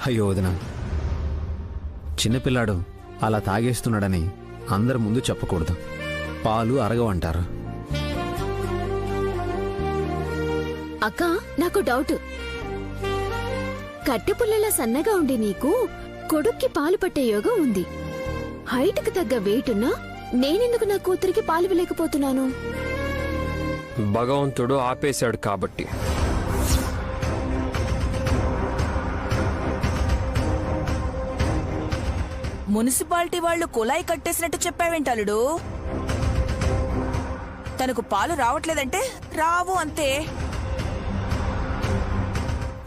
అయ్యో వదినా, చిన్నపిల్లాడు అలా తాగేస్తున్నాడని అందరి ముందు చెప్పకూడదు. పాలు అరగవంటారు. అక్క, నాకు డౌట్. కట్టెపుల్లలా సన్నగా ఉండి నీకు కొడుక్కి పాలు పట్టే యోగం ఉంది. హైట్కి తగ్గ వెయిటున్నా నేనెందుకు నా కూతురికి పాలు ఇవ్వలేకపోతున్నాను? భగవంతుడు ఆపేశాడు కాబట్టి. మున్సిపాలిటీ వాళ్ళు కుళాయి కట్టేసినట్టు చెప్పావేంటలుడు? తనకు పాలు రావట్లేదంటే రావు అంతే.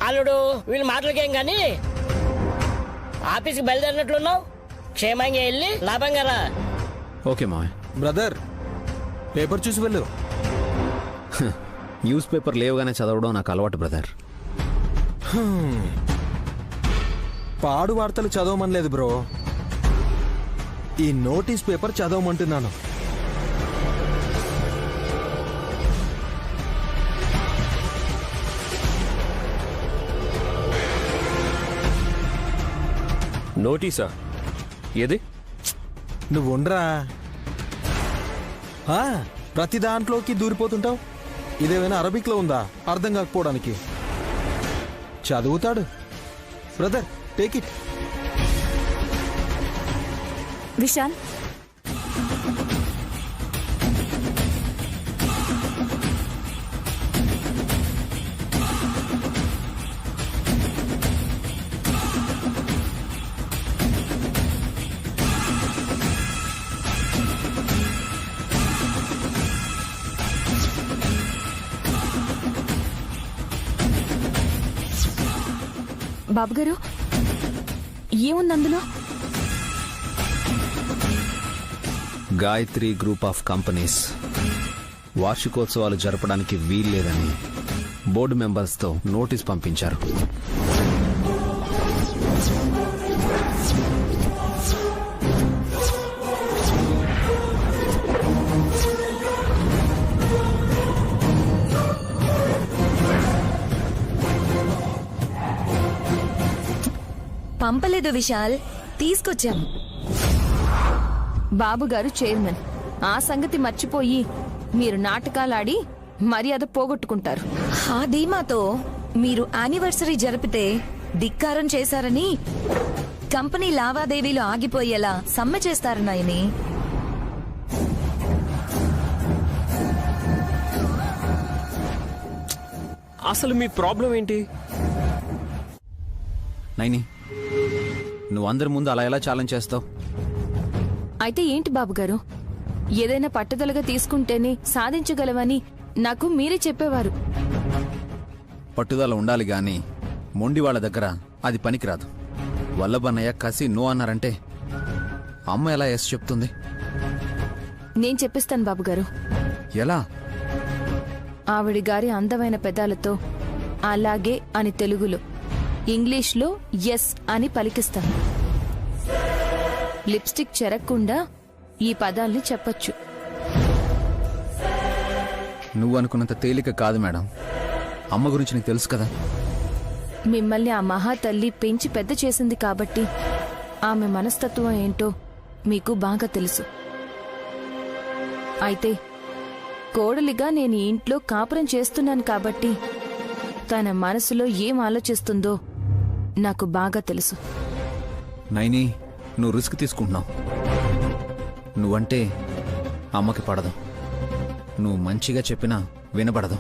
అల్లుడు, వీళ్ళు మాటలకేం గాని ఆఫీస్కి బయలుదేరినట్లున్నావు. క్షేమంగా వెళ్ళి లాభంగా రా. ఓకే మావయ్య. బ్రదర్, పేపర్ చూసి వెళ్ళు. న్యూస్ పేపర్ లేవుగానే చదవడం నాకు అలవాటు బ్రదర్. పాడు వార్తలు చదవమనలేదు బ్రో, ఈ నోటీస్ పేపర్ చదవమంటున్నాను. నోటీసా? ఏది? నువ్వు ఉండరా, ప్రతి దాంట్లోకి దూరిపోతుంటావు. ఇదేమైనా అరబిక్లో ఉందా అర్థం కాకపోవడానికి? చదువుతాడు బ్రదర్, టేక్ ఇట్. విశాల్, బాబుగారు, ఏముంది అందులో? గాయత్రి గ్రూప్ ఆఫ్ కంపెనీస్ వార్షికోత్సవాలు జరపడానికి వీల్లేదని బోర్డు మెంబర్స్తో నోటీస్ పంపించారు. పంపలేదు విశాల్, తీసుకొచ్చాము. బాబుగారు చైర్మన్, ఆ సంగతి మర్చిపోయి మీరు నాటకాలాడి మర్యాద పోగొట్టుకుంటారు. ఆ ధీమాతో మీరు యానివర్సరీ జరిపితే ధిక్కారం చేశారని కంపెనీ లావాదేవీలు ఆగిపోయేలా సమ్మె చేస్తారన్నాయని. అసలు మీ ప్రాబ్లం ఏంటి? నైని, నువ్వు అందరి ముందు అలా ఎలా ఛాలెంజ్ చేస్తావు? అయితే ఏంటి బాబుగారు, ఏదైనా పట్టుదలగా తీసుకుంటేనే సాధించగలవని నాకు మీరే చెప్పేవారు. పట్టుదల ఉండాలి గాని మొండి వాళ్ళ దగ్గర అది పనికిరాదు. వల్లభన్నయ్య కసి నో అన్నారంటే అమ్మ ఎలా ఎస్ చెప్తుంది? నేను చెప్పిస్తాను బాబుగారు. ఎలా? ఆవిడి గారి అందమైన పెదాలతో అలాగే అని తెలుగులో, ఇంగ్లీష్లో ఎస్ అని పలికిస్తాను. లిప్స్టిక్ చెరక్కుండా ఈ పదాల్ని చెప్పొచ్చు. నువ్వు అనుకున్నంత తేలిక కాదు మేడం. అమ్మ గురించి నీకు తెలుసు కదా. మిమ్మల్ని ఆ మహాతల్లి పెంచి పెద్ద చేసింది కాబట్టి ఆమె మనస్తత్వం ఏంటో మీకు బాగా తెలుసు. అయితే కోడలిగా నేను ఈ ఇంట్లో కాపురం చేస్తున్నాను కాబట్టి తన మనసులో ఏం ఆలోచిస్తుందో నాకు బాగా తెలుసు. నైని, నువ్వు రిస్క్ తీసుకుంటున్నావు. నువ్వంటే అమ్మకి పడదు. నువ్వు మంచిగా చెప్పినా వినపడదు.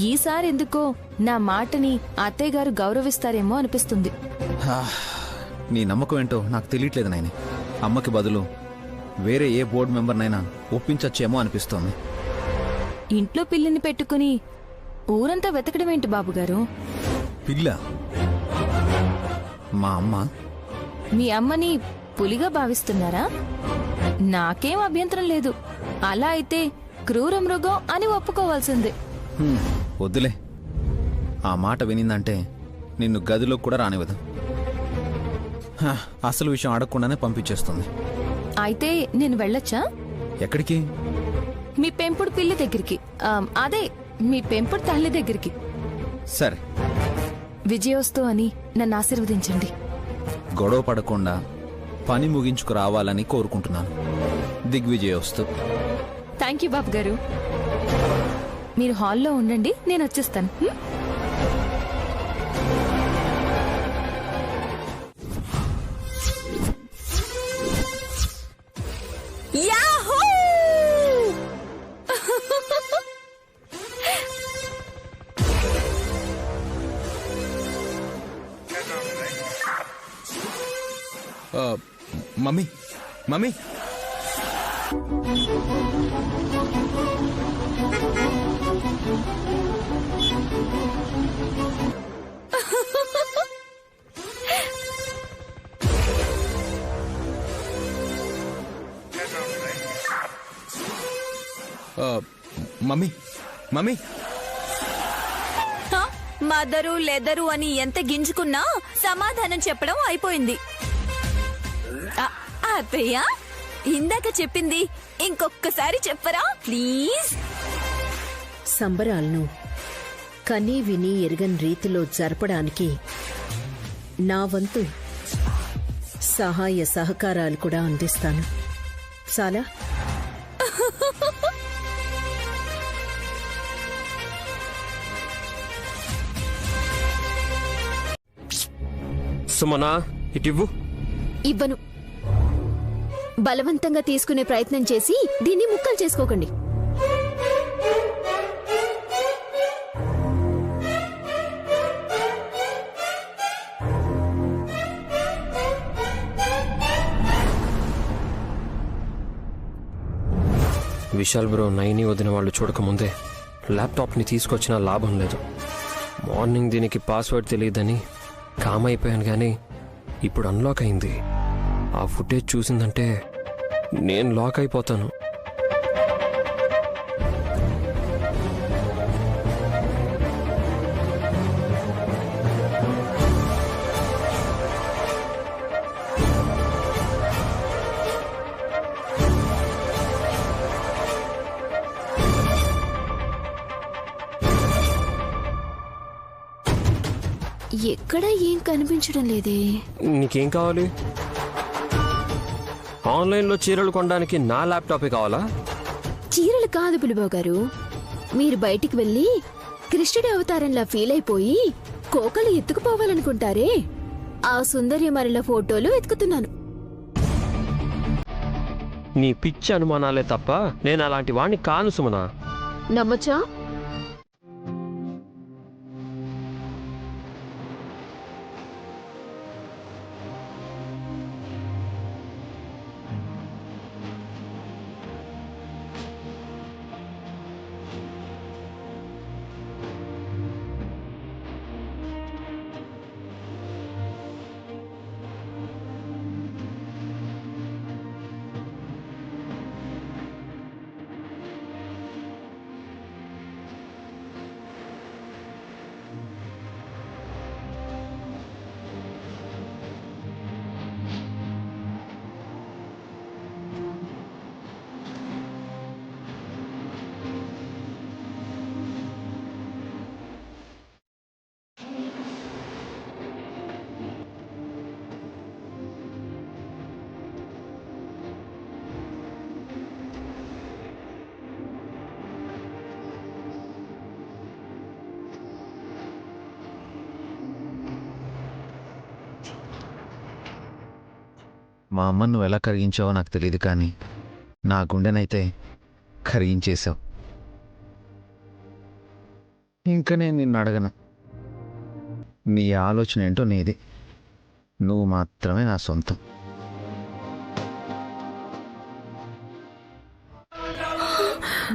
ఈసారి ఎందుకో నా మాటని అత్తయ్య గారు గౌరవిస్తారేమో అనిపిస్తుంది. నీ నమ్మకం ఏంటో నాకు తెలియట్లేదు నాయని. అమ్మకి బదులు వేరే ఏ బోర్డు మెంబర్నైనా ఒప్పించచ్చేమో అనిపిస్తోంది. ఇంట్లో పిల్లిని పెట్టుకుని ఊరంతా వెతకడమేంటి బాబుగారు? పిల్ల? మా అమ్మ? మీ అమ్మని పులిగా భావిస్తున్నారా? నాకేం అభ్యంతరం లేదు. అలా అయితే క్రూర మృగం అని ఒప్పుకోవాల్సిందే. వద్దులే. ఆ మాట వినిందంటే నిన్ను గదిలో కూడా రానివ్వదు. అసలు విషయం అడగకుండానే పంపించేస్తుంది. అయితే నేను వెళ్ళొచ్చా? ఎక్కడికి? మీ పెంపుడు పిల్లి దగ్గరికి. అదే మీ పెంపుడు తల్లి దగ్గరికి. సరే, విజయోస్తు అని నన్ను ఆశీర్వదించండి. గొడవ పడకుండా పని ముగించుకు రావాలని కోరుకుంటున్నాను. దిగ్విజయోస్తు. థ్యాంక్ యూ బాబు గారు. మీరు హాల్లో ఉండండి, నేను వచ్చేస్తాను. Yahoo! Mummy mummy mummy mummy mother leather అని ఎంత గింజుకున్నా సమాధానం చెప్పడం అయిపోయింది. అత్తయ్య, ఇందాక చెప్పింది ఇంకొక్కసారి చెప్పరా ప్లీజ్? సంబరాలను కనీ విని ఎరగని రీతిలో జరపడానికి నా వంతు సహాయ సహకారాలు కూడా అందిస్తాను. చాలా సుమనా, ఇటివ్వు. ఇవ్వను. బలవంతంగా తీసుకునే ప్రయత్నం చేసి దీన్ని ముక్కలు చేసుకోకండి. విశాల్ బ్రో నైని వదిన వాళ్ళు చూడకముందే ల్యాప్టాప్ని తీసుకొచ్చినా లాభం లేదు. మార్నింగ్ దీనికి పాస్వర్డ్ తెలియదని కామ్ అయిపోయాను, కానీ ఇప్పుడు అన్లాక్ అయింది. ఆ ఫుటేజ్ చూసిందంటే నేను లాక్ అయిపోతాను. ఎక్కడా ఏం కనిపించడం లేదే. నీకేం కావాలి? ఆన్లైన్లో చీరలు కొనడానికి నా ల్యాప్టాపే కావాలా? చీరలు కాదు పులిబాబు గారు, మీరు బయటికి వెళ్ళి కృష్ణుడి అవతారంలా ఫీల్ అయిపోయి కోకలు ఎత్తుకుపోవాలనుకుంటారే, ఆ సుందర్యమరుల ఫోటోలు వెతుకుతున్నాను. నీ పిచ్చి అనుమానాలే తప్ప నేను అలాంటి వాణ్ణి కాను సుమనా. నమ్మచ్చా? మా అమ్మను నువ్వు ఎలా కరిగించావో నాకు తెలియదు, కానీ నా గుండెనైతే కరిగించేశావు. ఇంకా నేను నిన్ను అడగను. నీ ఆలోచన ఏంటో నీది, నువ్వు మాత్రమే నా సొంతం.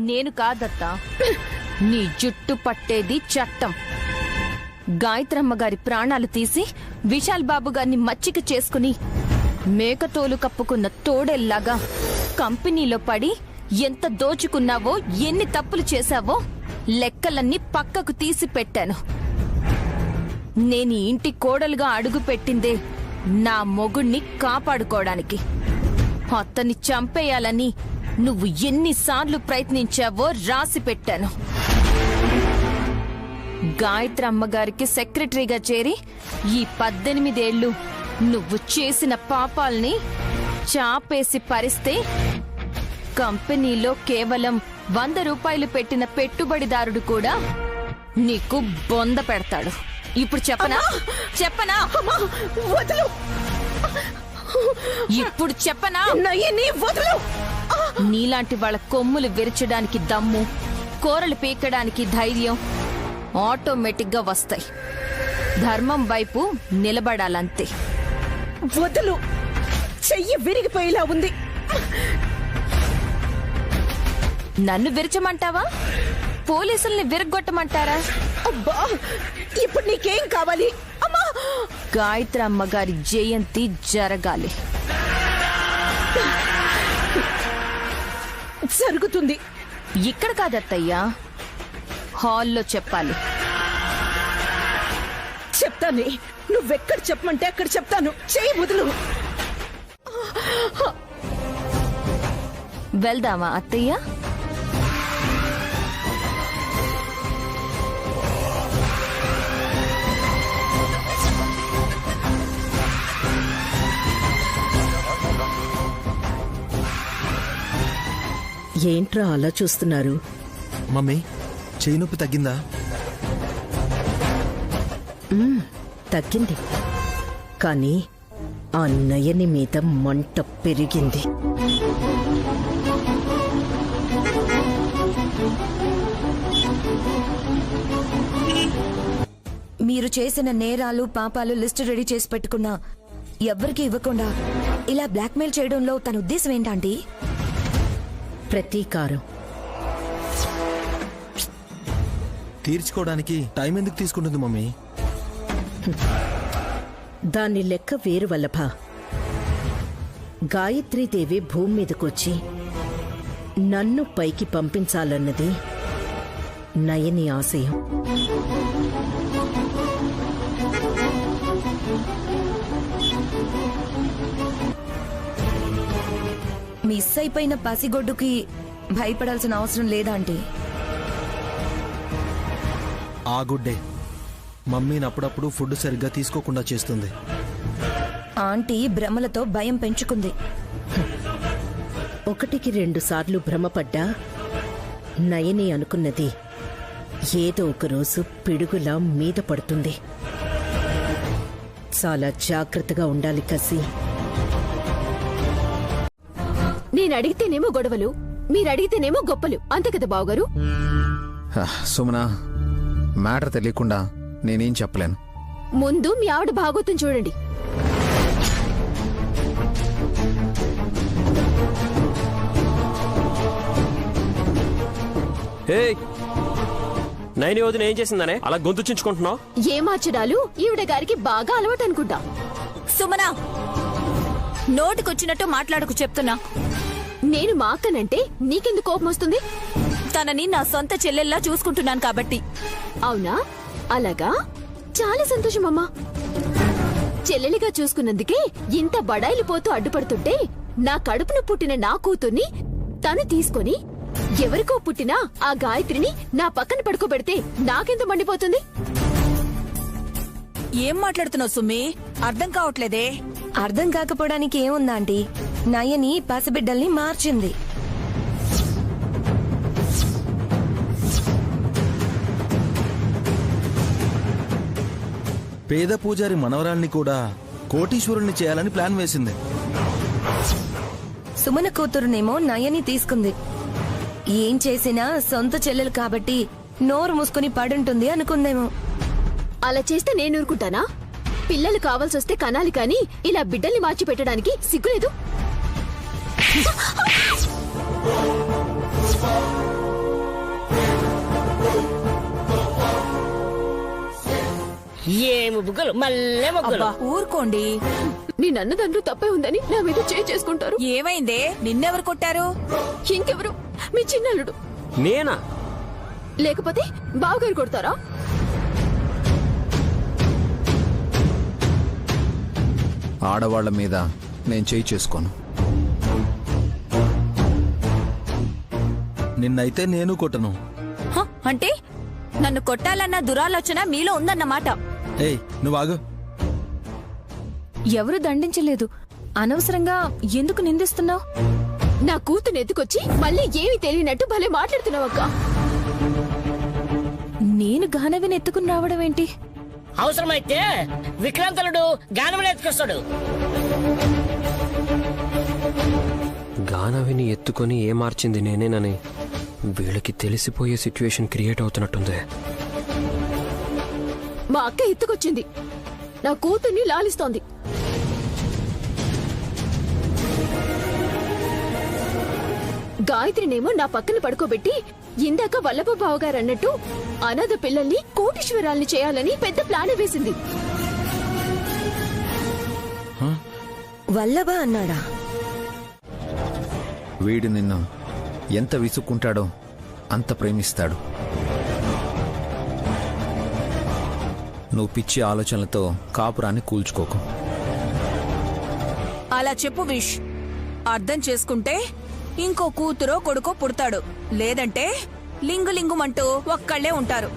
నేను కాదత్తా, నీ జుట్టు పట్టేది చట్టం. గాయత్రమ్మ గారి ప్రాణాలు తీసి విశాల్ బాబు గారిని మచ్చిక చేసుకుని మేకతోలు కప్పుకున్న తోడేల్లాగా కంపెనీలో పడి ఎంత దోచుకున్నావో, ఎన్ని తప్పులు చేశావో లెక్కలన్నీ పక్కకు తీసి పెట్టాను. నేను ఈ ఇంటి కోడలుగా అడుగు పెట్టిందే నా మొగుణ్ణి కాపాడుకోవడానికి. అతన్ని చంపేయాలని నువ్వు ఎన్నిసార్లు ప్రయత్నించావో రాసి పెట్టాను. గాయత్రి అమ్మగారికి సెక్రటరీగా చేరి ఈ 18 ఏళ్ళు నువ్వు చేసిన పాపాల్ని చాపేసి పరిస్తే కంపెనీలో కేవలం 100 రూపాయలు పెట్టిన పెట్టుబడిదారుడు కూడా నీకు బొంద పెడతాడు. ఇప్పుడు చెప్పనా? ఇప్పుడు చెప్పనా? నీలాంటి వాళ్ళ కొమ్ములు విరచడానికి దమ్ము, కూరలు పీకడానికి ధైర్యం ఆటోమేటిక్ గా వస్తాయి. ధర్మం వైపు నిలబడాలంతే. వదులు, చెయ్యి విరిగిపోయేలా ఉంది. నన్ను విరచమంటావా? పోలీసుల్ని విరగొట్టమంటారా? అబ్బా, ఇప్పుడు నీకేం కావాలి? అమ్మా, గాయత్రి అమ్మగారి జయంతి జరగాలి. జరుగుతుంది. ఇక్కడ కాదత్తయ్యా, హాల్లో చెప్పాలి. చెప్తానే, నువ్వెక్కడ చెప్పమంటే అక్కడ చెప్తాను. చెయ్యి వదులు. వెళ్దామా అత్తయ్య? ఏంట్రా అలా చూస్తున్నారు? మమ్మీ, చేయి నొప్పి తగ్గిందా? తగ్గింది, కానీ ఆ నయని మీద మంట పెరిగింది. మీరు చేసిన నేరాలు పాపాలు లిస్టు రెడీ చేసి పెట్టుకున్నా ఎవ్వరికి ఇవ్వకుండా ఇలా బ్లాక్మెయిల్ చేయడంలో తన ఉద్దేశం ఏంటంటే? ప్రతీకారం. తీర్చుకోవడానికి టైం ఎందుకు తీసుకుంటుంది మమ్మీ? దాని లెక్క వేరు వల్లభ. గాయత్రీదేవి భూమి మీదకొచ్చి నన్ను పైకి పంపించాలన్నది నయని ఆశయం. మిస్ అయిపోయిన పసిగొడ్డుకి భయపడాల్సిన అవసరం లేదా ఆంటీ? ఆ గుడ్డే మమ్మీని అప్పుడప్పుడు ఫుడ్ సరిగ్గా తీసుకోకుండా చేస్తుంది. ఆంటీ భ్రమలతో భయం పెంచుకుంది. 1-2 సార్లు భ్రమపడ్డా నయని అనుకున్నది ఏదో ఒకరోజు పిడుగులా మీద పడుతుంది. చాలా జాగ్రత్తగా ఉండాలి కసి. నేను అడిగితేనేమో గొడవలు, మీరడిగితేనేమో గొప్పలు, అంతే కదా బావగారు? సుమనా, మ్యాటర్ తెలియకుండా నేనేం చెప్పలేను. ముందు మీ ఆవిడ భాగోతం చూడండి. నైని వదిన ఏం చేసిందనే అలా గొంతు చించుకుంటున్నావు? ఏ మార్చడాలు ఈవిడ గారికి బాగా అలవాటు అనుకుంటా. సుమనా, నోటికొచ్చినట్టు మాట్లాడకు చెప్తున్నా. నేను మా అక్కనంటే నీకెందుకు కోపం వస్తుంది? తనని నా సొంత చెల్లెల్లా చూసుకుంటున్నాను కాబట్టి. అవునా? అలాగా, చాలా సంతోషం అమ్మా. చెల్లెలిగా చూసుకున్నందుకే ఇంత బడాయిలు పోతూ అడ్డుపడుతుంటే నా కడుపును పుట్టిన నా కూతుర్ని తను తీసుకొని ఎవరికో పుట్టినా ఆ గాయత్రిని నా పక్కన పడుకోబెడితే నాకెంత మండిపోతుంది? ఏం మాట్లాడుతున్నావు సుమ్మి? అర్థం కావట్లేదే. అర్థం కాకపోవడానికి ఏముందా ఆంటీ? నయని పసిబిడ్డల్ని మార్చింది. పేద పూజారి మనవరాల్ని కూడా కోటీశ్వరుణ్ణి చేయాలని ప్లాన్ వేసింది. సుమన కూతురునేమో నయని తీసుకుంది. ఏం చేసినా సొంత చెల్లెలు కాబట్టి నోరు మూసుకుని పడుంటుంది అనుకుందేమో. అలా చేస్తే నేను ఊరుకుంటానా? పిల్లలు కావాల్సొస్తే కనాలి కాని ఇలా బిడ్డల్ని మార్చి పెట్టడానికి సిగ్గులేదు? ఏమి బుగ్గలు, మళ్ళీ ముగ్గులు. ఊరుకోండి. నేనన్నదాంట్లో తప్పే ఉందని నా మీద చేసుకుంటారు. ఏమైందే? నిన్నెవరు కొట్టారు? ఇంకెవరు? మీ చిన్నల్లుడు. నేనా? లేకపోతే బావగారు కొడతారా? ఆడవాళ్ల మీద నేను చేయి చేసుకోను. నిన్నైతే నేను కొట్టను. అంటే నన్ను కొట్టాలన్న దురాలోచన మీలో ఉందన్నమాట. ఏయ్ నువ్వు ఆగు. ఎవరు దండించలేదు. అనవసరంగా ఎందుకు నిందిస్తున్నావు? నా కూతురు ఎత్తుకొచ్చి మళ్ళీ ఏమీ తెలియనట్టు భలే మాట్లాడుతున్నావక్క. నేను గానవిని ఎత్తుకుని రావడం ఏంటి? అవసరమైతే విక్రాంతలుడు గానమని ఎత్తుకొస్తాడు. గానవిని ఎత్తుకొని ఏ మార్చింది నేనేనని వీళ్ళకి తెలిసిపోయే సిచ్యువేషన్ క్రియేట్ అవుతున్నట్టుంది. మా అక్క ఎత్తుకొచ్చింది, నా కూతుర్ని లాలిస్తోంది. గాయత్రినేమో నా పక్కన పడుకోబెట్టి ఇందాక వల్లభ బావగారు అన్నట్టు అనాథ పిల్లల్ని కోటీశ్వరాల్ని చేయాలని పెద్ద ప్లాన్ వేసింది. వల్లభా అన్నాడా? వీడు నిన్ను ఎంత విసుక్కుంటాడో అంత ప్రేమిస్తాడు. నువ్వు పిచ్చి ఆలోచనలతో కాపురాన్ని కూల్చుకోకు. అలా చెప్పు విష్. అర్థం చేసుకుంటే ఇంకో కూతురో కొడుకో పుడతాడు, లేదంటే లింగు లింగుమంటూ ఒక్కళ్లే ఉంటారు.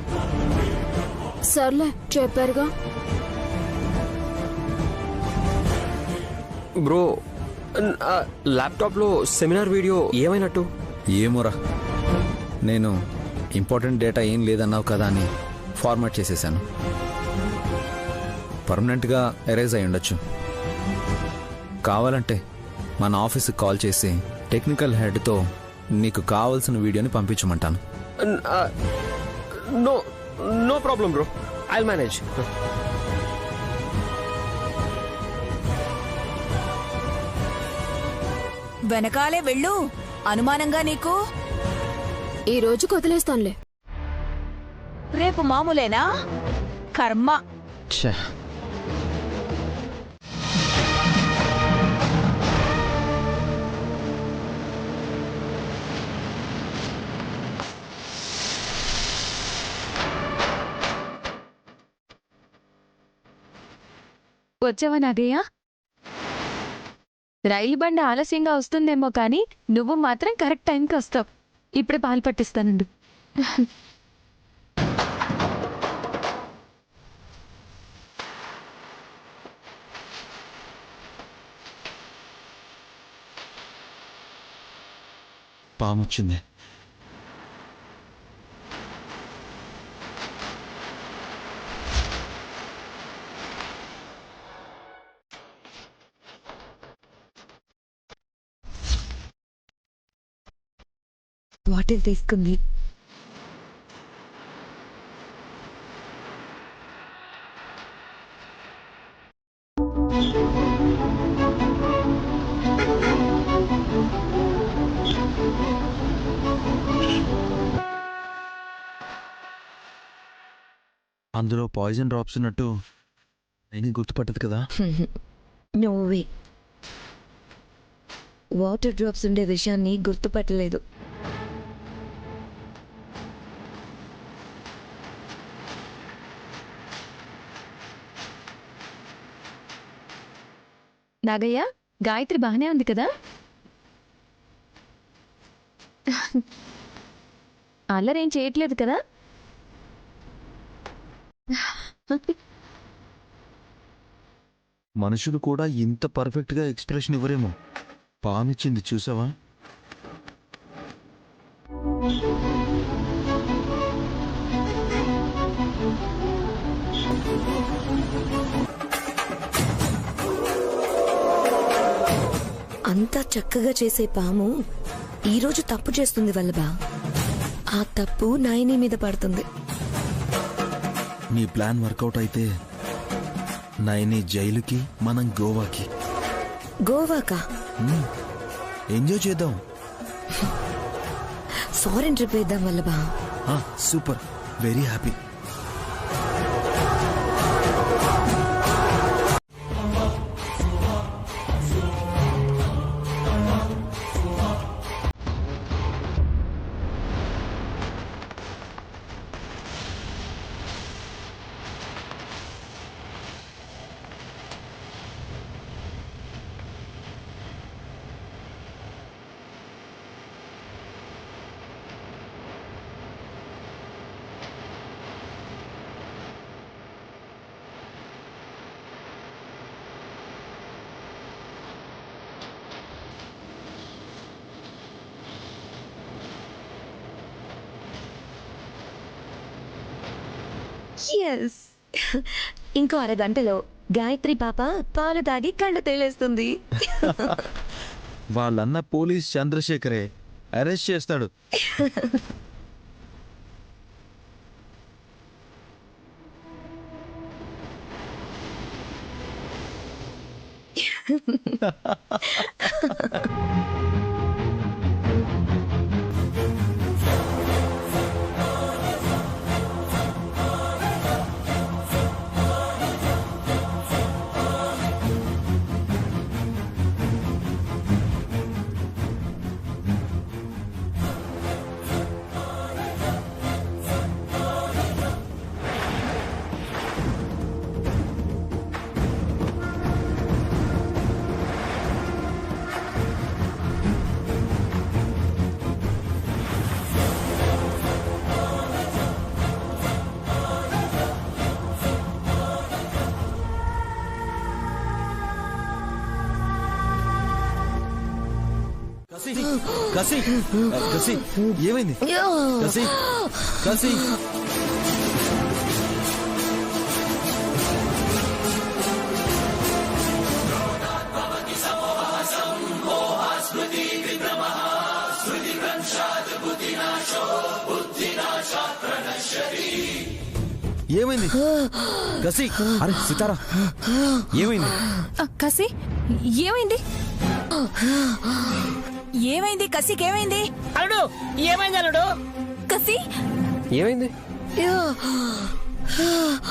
సర్లే చెప్పారుగా. బ్రో, ల్యాప్టాప్ లో సెమినార్ వీడియో ఏమైనట్టు? ఏమోరా, నేను ఇంపార్టెంట్ డేటా ఏం లేదన్నావు కదా అని ఫార్మాట్ చేసేసాను. పర్మనెంట్గా ఎరేజ్ అయి ఉండొచ్చు. కావాలంటే మన ఆఫీస్కి కాల్ చేసి టెక్నికల్ హెడ్తో నీకు కావాల్సిన వీడియోని పంపించమంటాను. No no problem bro, I'll manage. వెనకాలే వెళ్ళు. అనుమానంగా నీకు? ఈ రోజుకు వదిలేస్తానులే. రేపు మామూలేనా? కర్మ. వచ్చావా నాగయ్య? రైలు బండి ఆలస్యంగా వస్తుందేమో కానీ నువ్వు మాత్రం కరెక్ట్ టైంకి వస్తావు. ఇప్పుడే పాలు పట్టిస్తానండు. పామొచ్చింది. బాటిల్ తీసుకుంది. అందులో పాయిజన్ డ్రాప్స్ ఉన్నట్టు నేను గుర్తుపట్టదు కదా. నోవే, వాటర్ డ్రాప్స్ ఉండే విషయాన్ని గుర్తుపట్టలేదు. నాగయ్య, గాయత్రి బాగానే ఉంది కదా? అల్లరేం చేయట్లేదు కదా? మనుషులు కూడా ఇంత పర్ఫెక్ట్ గా ఎక్స్ప్రెషన్ ఇవ్వరేమో. పామిచ్చింది చూసావా? అంతా చక్కగా చేసే పాము ఈరోజు తప్పు చేస్తుంది వల్లభా. ఆ తప్పు నాయని మీద పడుతుంది. నీ ప్లాన్ వర్కౌట్ అయితే నైని జైలుకి, మనం గోవాకి. గోవాకా? ఎంజాయ్ చేద్దాం. ఫారెన్ ట్రిప్ వేద్దాం వల్లభా. Super, very happy. ఎస్, ఇంకో అరగంటలో గాయత్రి పాప పాలు తాగి కళ్ళు తేలేస్తుంది. వాళ్ళన్న పోలీస్ చంద్రశేఖరే అరెస్ట్ చేస్తాడు. కసి కసి ఏమైంది? కసి కసి ఏమైంది? కసి అరే సితారా ఏమైంది? కసి ఏమైంది? ఏమైంది కసికేమైంది? అల్లుడు ఏమైంది అల్లుడు? కసి ఏమైంది?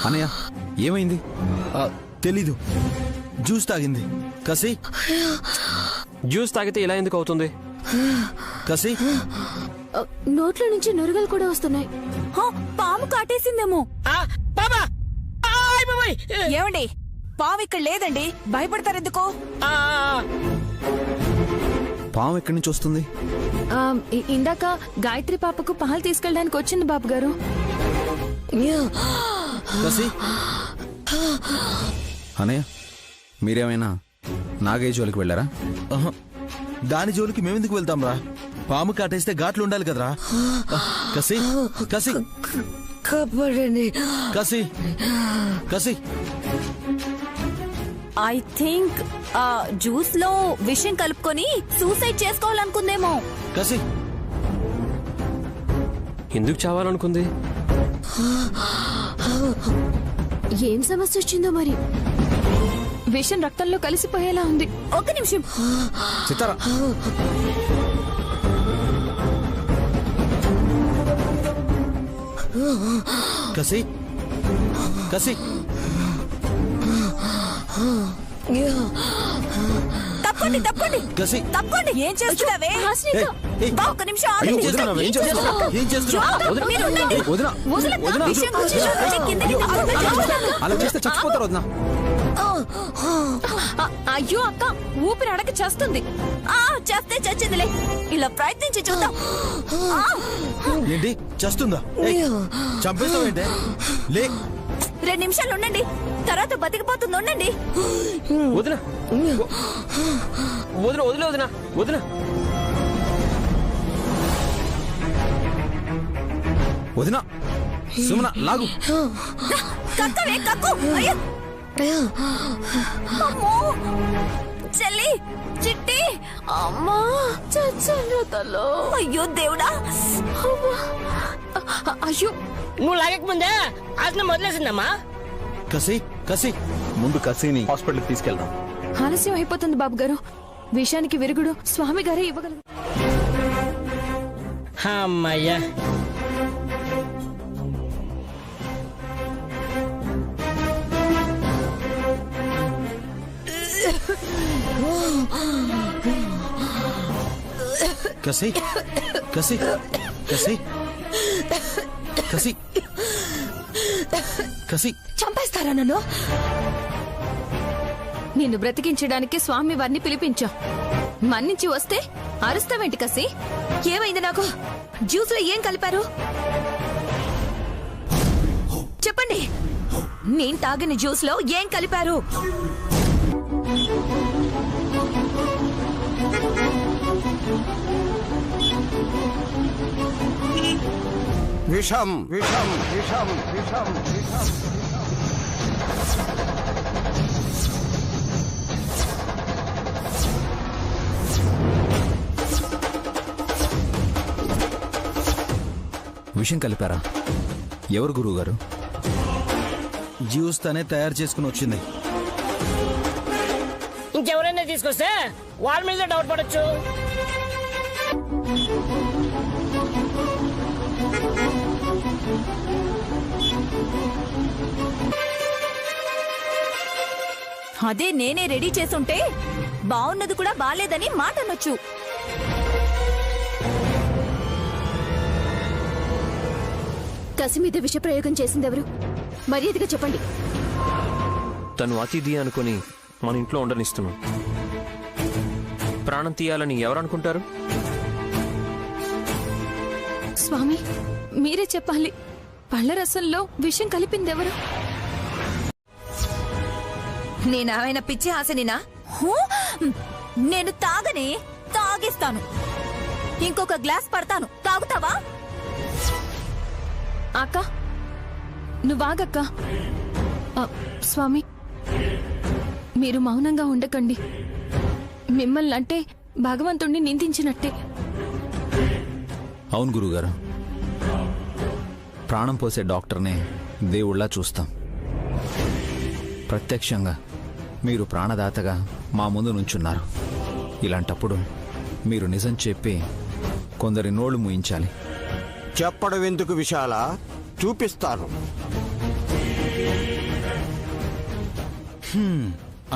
అనయ్య ఏమైంది? తెలీదు, జ్యూస్ తాగింది. కసి జ్యూస్ తాగితే ఇలా ఎందుకు అవుతుంది? కసి నోట్లో నుంచి నురగలు కూడా వస్తున్నాయి. పాము కాటేసిందేమో. బాబా ఏమండి, పాము ఇక్కడ లేదండి, భయపడతారెందుకు? పాము ఎక్కడి నుంచి వస్తుంది? ఇందాక గాయత్రి పాపకు పాలు తీసుకెళ్ళడానికి వచ్చింది బాబు గారు. కసి అనయ్య మీరేమైనా నాగయ్య జోలికి వెళ్ళారా? దాని జోలికి మేమెందుకు వెళ్తాం రా? పాము కాటేస్తే ఘాట్లు ఉండాలి కదరా. కసి కసి కాపాడండి. కసి కసి ఐ థింక్ జ్యూస్ లో విషం కలుపుకొని సూసైడ్ చేసుకోవాలనుకుందేమో. కసి ఎందుకు చావాలనుకుంది? ఏం సమస్య వచ్చిందో మరి. విషం రక్తంలో కలిసిపోయేలా ఉంది. ఒక్క నిమిషం. సితారా కసి కసి తప్పండి తప్పండి కసి తప్పండి. ఏం చేస్తున్నావే? ఏయ్, ఏయ్, ఒక్క నిమిషం అయ్యో, ఆగండి. వదిలేరా, ఏం చేస్తున్నావు? ఏం చేస్తున్నావు? మీరు ఉండండి. వదినా వదలొద్దా? వదినా విషం గురించి చూడండి, కిందకి దిగుతుంది. అలా చేస్తే చచ్చిపోతారు వదినా. అయ్యో అక్క, ఊపిరి అడగ చేస్తుంది. చేస్తే చచ్చిందిలే, ఇలా ప్రయత్నించి చూద్దాం. ఏంటి చేస్తుందా? చంపేస్తావేంటే? లే 2 నిమిషాలు ఉండండి, తర్వాత బతికిపోతుంది. ఉండండి. వదిన వదిన వదిలే వదిన వదిన వదినా సుమన లాగు. కక్కవే కక్కు. అయ్యో అమ్మో, చెల్లి చిట్టి, అమ్మా చచ్చాను. అయ్యో దేవుడా. అయ్యో నువ్వు లాగకముందే ఆసనం వదిలేసిందమ్మా. కసి కసి ముందు కసిని హాస్పిటల్కి తీసుకెళ్దాం. ఆలస్యం అయిపోతుంది బాబు గారు. విషయానికి విరుగుడు స్వామి గారే ఇవ్వగలరు. అమ్మయ్యా, కసి కసి కసి కసి కసి చంపేస్తారా నన్ను? నిన్ను బ్రతికించడానికి స్వామి వారిని పిలిపించా. మన్నించి వస్తే అరుస్తావేంటి కసి? ఏమైంది నాకు? జ్యూస్ లో ఏం కలిపారు చెప్పండి. నేను తాగిన జ్యూస్ లో ఏం కలిపారు? విషం విషం విషం విషం విషం. విషయం కలిపారా? ఎవరు గురువు గారు? జ్యూస్ తనే తయారు చేసుకుని వచ్చింది. ఇంకెవరైనా తీసుకొస్తే వాళ్ళ మీద డౌట్ పడొచ్చు. అదే నేనే రెడీ చేసుంటే బాగున్నది కూడా బాలేదని మాట అనొచ్చు. కసి మీద విష ప్రయోగం చేసిందెవరు? మర్యాదగా చెప్పండి. తను అతిథి అనుకుని మన ఇంట్లో ఉండనిస్తున్నాం. ప్రాణం తీయాలని ఎవరనుకుంటారు? స్వామి, మీరే చెప్పాలి. పళ్ళ రసంలో విషం కలిపిందెవరు? నేనేమైనా పిచ్చి హాసనినా? నేను తాగనే, తాగేస్తాను. ఇంకొక గ్లాస్ పడతాను, తాగుతావా? అక్క, నువ్వాగక్క. స్వామి, మీరు మౌనంగా ఉండకండి. మిమ్మల్ని అంటే భగవంతుణ్ణి నిందించినట్టే. అవును గురుగారు, ప్రాణం పోసే డాక్టర్నే దేవుళ్ళా చూస్తాం. ప్రత్యక్షంగా మీరు ప్రాణదాతగా మా ముందు నుంచున్నారు. ఇలాంటప్పుడు మీరు నిజం చెప్పి కొందరి నోళ్లు మూయించాలి. చెప్పడం ఎందుకు విశాల? చూపిస్తాను.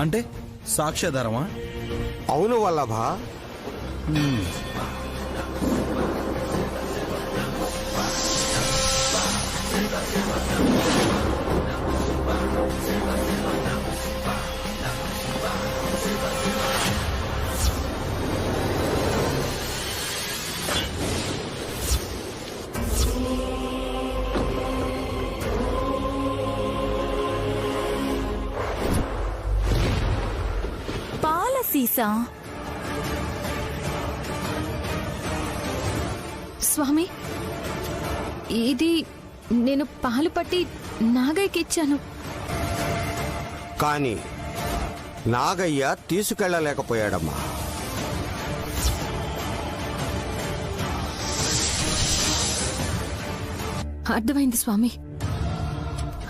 అంటే సాక్ష్యాధారమా? అవును వల్లభ. పాల సీసా. స్వామి, ఇది నేను పాలు పట్టి నాగయ్యకి ఇచ్చాను. కానీ నాగయ్య తీసుకెళ్లలేకపోయాడమ్మా. అర్థమైంది స్వామి.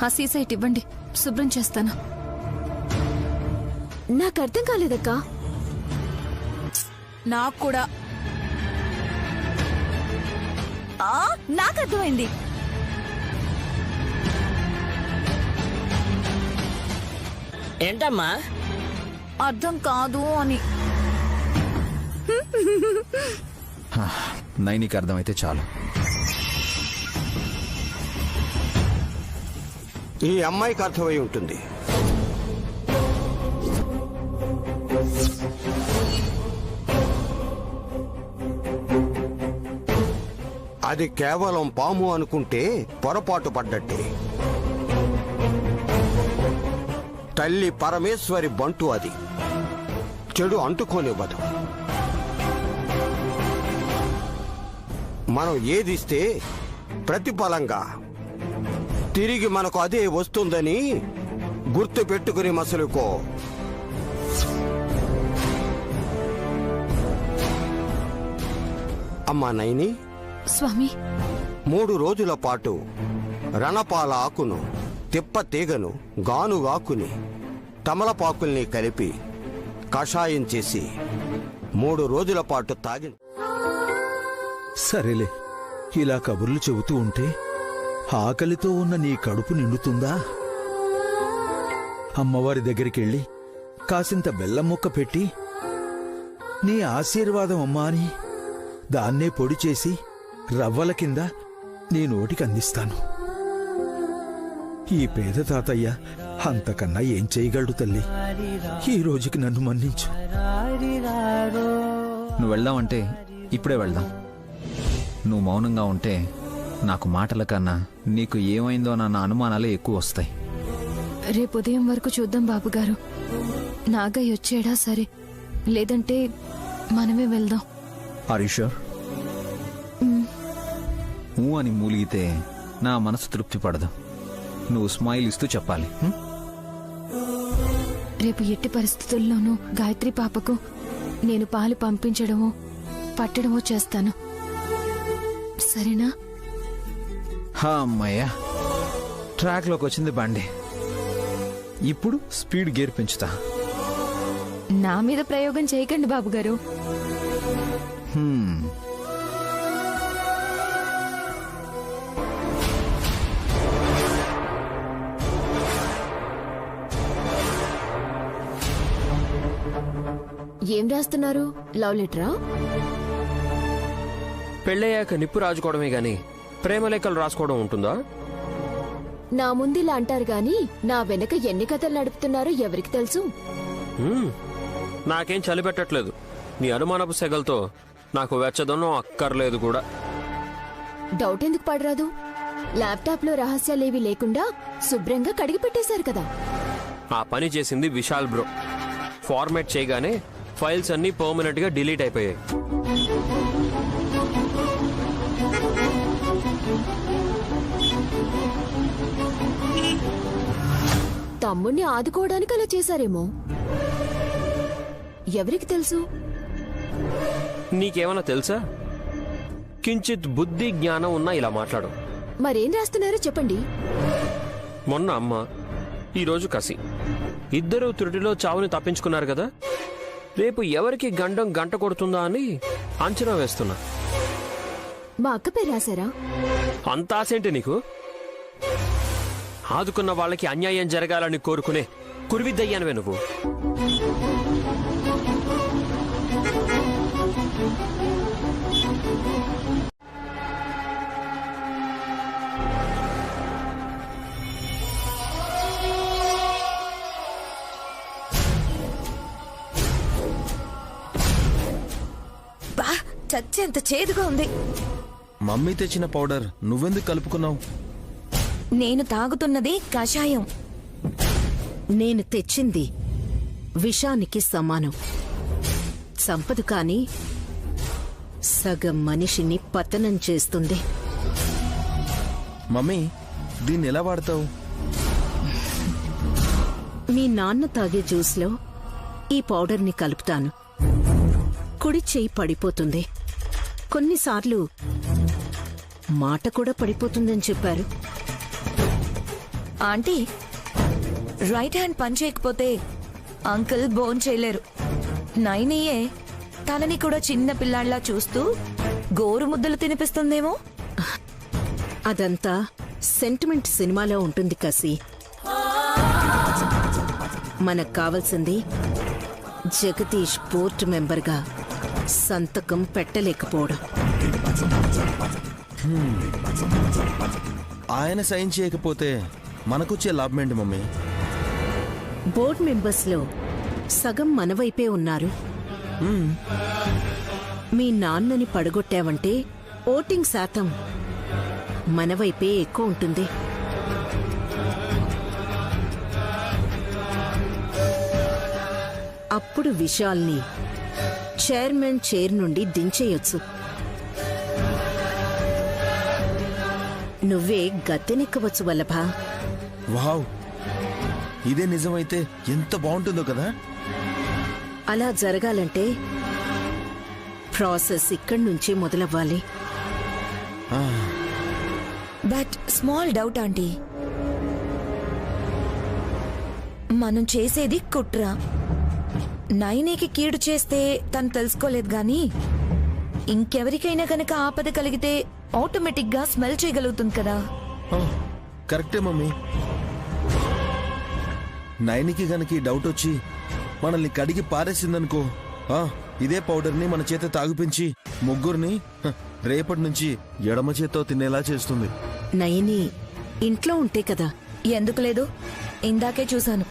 ఆ సీసా ఇటు ఇవ్వండి, శుభ్రం చేస్తాను. నాకు అర్థం కాలేదక్కా. నాకు కూడా. నాకు అర్థమైంది. ఏంటమ్మా? అర్థం కాదు అని. నైనికి అర్థమైతే చాలు. ఈ అమ్మాయికి అర్థమై ఉంటుంది. అది కేవలం పాము అనుకుంటే పొరపాటు పడ్డట్టే. తల్లి పరమేశ్వరి బంటు అది. చెడు అంటుకోనివ్వదు. మనం ఏదిస్తే ప్రతిఫలంగా తిరిగి మనకు అదే వస్తుందని గుర్తు పెట్టుకుని మసలుకో. అమ్మా నైని, స్వామి, 3 రోజుల పాటు రణపాల ఆకును, తిప్ప తీగను, గానుగాకుని, తమలపాకుల్ని కలిపి కషాయం చేసి 3 రోజుల పాటు తాగి. సరేలే, ఇలా కబుర్లు చెబుతూ ఉంటే ఆకలితో ఉన్న నీ కడుపు నిండుతుందా? అమ్మవారి దగ్గరికెళ్ళి కాసింత బెల్లం ముక్క పెట్టి నీ ఆశీర్వాదం అమ్మా అని దాన్నే పొడి చేసి రవ్వల కింద నీ నోటికి అందిస్తాను. ఈ పేద తాతయ్య అంతకన్నా ఏం చేయగలడు తల్లి? ఈ రోజుకి నన్ను మన్నించు. నువ్వు వెళ్దామంటే ఇప్పుడే వెళ్దాం. నువ్వు మౌనంగా ఉంటే నాకు మాటల కన్నా నీకు ఏమైందో అన్న అనుమానాలే ఎక్కువ వస్తాయి. రేపు ఉదయం వరకు చూద్దాం బాబుగారు. నాగయ్య వచ్చేడా సరే, లేదంటే మనమే వెళ్దాం. Are you sure? ఊ అని మూలిగితే నా మనసు తృప్తి పడదు. నువ్వు స్మైల్ ఇస్తూ చెప్పాలి. రేపు ఎట్టి పరిస్థితుల్లోనూ గాయత్రి పాపకు నేను పాలు పంపించడమో పట్టడమో చేస్తాను, సరేనా? అమ్మయ్యా, ట్రాక్లోకి వచ్చింది బండి. ఇప్పుడు స్పీడ్ గేర్ పెంచుతా. నా మీద ప్రయోగం చేయకండి బాబుగారు. ఏం రాస్తున్నారు? లవ్ లెటరా? పెళ్ళయ్యాక నిప్పు రాజుకోవడమే గాని ప్రేమ లేఖలు రాసుకోవడం ఉంటుందా? నా ముందు ఇలా అంటారు గాని నా వెనక ఎన్ని కథలు నడుపుతున్నారో ఎవరికి తెలుసు? నాకేం చలి పెట్టట్లేదు. నీ అనుమానపు సెగలతో నాకు వెచ్చదనం అక్కర్లేదు కూడా. డౌట్ ఎందుకు పడరాదు? ల్యాప్టాప్ లో రహస్యాలేవి లేకుండా శుభ్రంగా కడిగి పెట్టేశారు కదా. ఆ పని చేసింది విశాల్ బ్రో. ఫార్మాట్ చేయగానే ఫైల్స్ అన్నీ పర్మనెంట్ గా డిలీట్ అయిపోయాయి. తమ్ముణ్ణి ఆదుకోవడానికి అలా చేశారేమో, ఎవరికి తెలుసు? నీకేమన్నా తెలుసా? కించిత్ బుద్ధి జ్ఞానం ఉన్నా ఇలా మాట్లాడు. మరేం రాస్తున్నారో చెప్పండి. మొన్న అమ్మ, ఈరోజు కసి. ఇద్దరు త్రుటిలో చావుని తప్పించుకున్నారు కదా. రేపు ఎవరికి గండం గంట కొడుతుందా అని అంచనా వేస్తున్నా. మా అక్క పేరు రాశారా? అంత ఆశేంటి నీకు? ఆదుకున్న వాళ్ళకి అన్యాయం జరగాలని కోరుకునే కురివిద్దయ్యానువే నువ్వు. చచ్చేంత చేదుగా ఉంది. మమ్మీ తెచ్చిన పౌడర్ నువ్వెందుకు కలుపుకున్నావు? నేను తాగుతున్నది కషాయం. నేను తెచ్చింది విషానికి సమానం. సంపద కాని సగం మనిషిని పతనం చేస్తుంది. మమ్మీ, దీన్ని ఎలా వాడతావు? మీ నాన్న తాగే జ్యూస్లో ఈ పౌడర్ని కలుపుతాను. కుడి చెయ్యి పడిపోతుంది. కొన్నిసార్లు మాట కూడా పడిపోతుందని చెప్పారు. ఆంటీ, రైట్ హ్యాండ్ పని చేయకపోతే అంకుల్ బోన్ చేయలేరు. నైనియే తనని కూడా చిన్న పిల్లాళ్లా చూస్తూ గోరు ముద్దలు తినిపిస్తుందేమో. అదంతా సెంటిమెంట్ సినిమాలో ఉంటుంది కసి. మనకు కావాల్సింది జగదీష్ బోర్డు మెంబర్గా సంతకం పెట్టలేకపోవడం. ఆయన సైన్ చేయకపోతే మనకొచ్చే లాభమేంటి మమ్మీ? బోర్డు మెంబర్స్లో సగం మన వైపే ఉన్నారు. మీ నాన్నని పడగొట్టావంటే ఓటింగ్ శాతం మన వైపే ఎక్కువ ఉంటుంది. అప్పుడు విశాల్ని చైర్మన్ చైర్ నుండి దించేయొచ్చు. నువ్వే గద్దెనెక్కవచ్చు వల్లభా. వావ్, ఇదే నిజమైతే ఎంత బాగుంటుందో కదా. అలా జరగాలంటే ప్రాసెస్ ఇక్కడి నుంచే మొదలవ్వాలి. బట్ స్మాల్ డౌట్ ఆంటీ, మనం చేసేది కుట్ర. నైనికి కీడు చేస్తే తను తెలుసుకోలేదు గాని ఇంకెవరికైనా కనుక ఆపద కలిగితే ఆటోమేటిక్ గా స్మెల్ చేయగలుగుతుంది కదా. కరెక్టే మమ్మీ. నైనికి గనక డౌట్ వచ్చి మనల్ని కడిగి పారేసిందనుకో, ఇదే పౌడర్ని మన చేత తాగిపించి ముగ్గురిని రేపటి నుంచి ఎడమ చేత్తో తినేలా చేస్తుంది. నయని ఇంట్లో ఉంటే కదా. ఎందుకు లేదు? ఇందాకే చూశాను.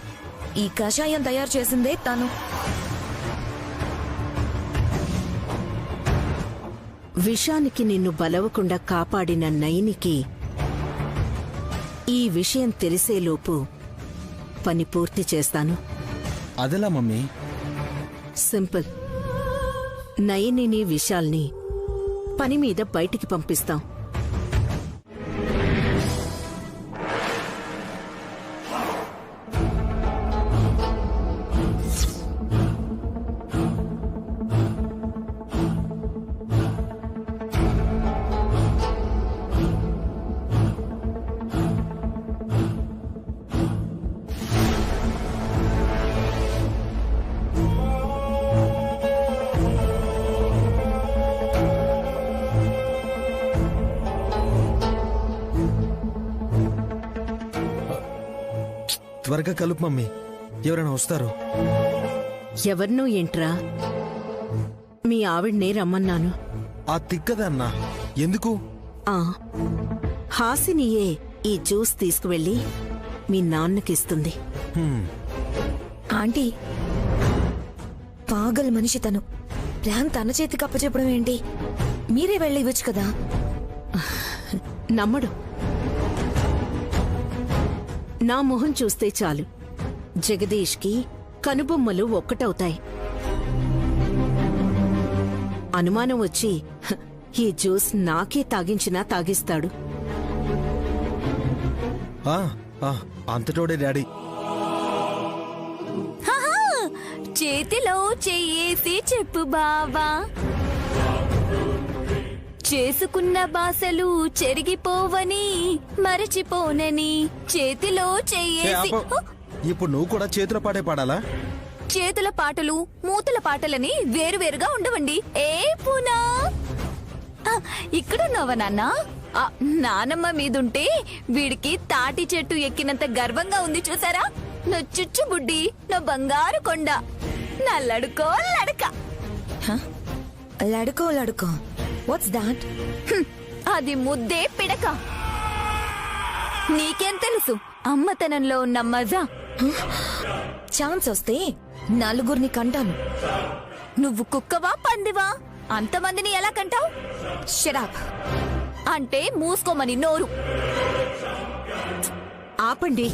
ఈ కషాయం తయారు చేసిందే తను. విషానికి నిన్ను బలవకుండా కాపాడిన నయనికి ఈ విషయం తెలిసేలోపు పని పూర్తి చేస్తాను. అదెలా మమ్మీ? సింపుల్. నయనిని విశాల్ని పని మీద బయటికి పంపిస్తాం. త్వరగా కలుపు మమ్మీ, ఎవరైనా వస్తారు. ఎవరినో ఏంట్రా? మీ ఆవిడ్నే రమ్మన్నాను. ఆ తిక్కదన్నా ఎందుకు? ఆ హాసినియే ఈ జ్యూస్ తీసుకువెళ్ళి మీ నాన్నకిస్తుంది. ఆంటీ, పాగల్ మనిషి తను. ప్లాన్ తన చేతికి అప్పచెప్పడం ఏంటి? మీరే వెళ్ళి ఇవ్వచ్చు కదా. నమ్మడు. నా మొహం చూస్తే చాలు జగదీష్కి కనుబొమ్మలు ఒక్కటవుతాయి. అనుమానం వచ్చి ఈ జ్యూస్ నాకే తాగించినా తాగిస్తాడు. అంతటోడే డాడీ. చేతిలో చెయ్యేసి చెప్పు బావా, చేసుకున్న బాసలు చెరిగిపోవని మరచిపోనని చేతిలో చెయ్యేసి. ఇప్పుడు నువ్వు కూడా చేతుల పాటే పాడాలా? చేతుల పాటలు మూతల పాటలని వేరువేరుగా ఉండవండి. ఏ పూనా, ఇక్కడున్నావా నాన్న? నానమ్మ మీదుంటే వీడికి తాటి చెట్టు ఎక్కినంత గర్వంగా ఉంది చూసారా? నా చుచ్చు బుడ్డి, నా బంగారు కొండ, నా లడుకో లడక. లడుకో లడుకో, వాట్స్ దాట్? అది ముద్దే పిడక. నీకేం తెలుసు అమ్మతనంలో ఉన్న మజా? ఛాన్స్ వస్తే నలుగురిని కంటాను. నువ్వు కుక్కవా పందివా? అంతమందిని ఎలా కంటావు? షరాప్. అంటే మూసుకోమని నోరు. ఆపండి.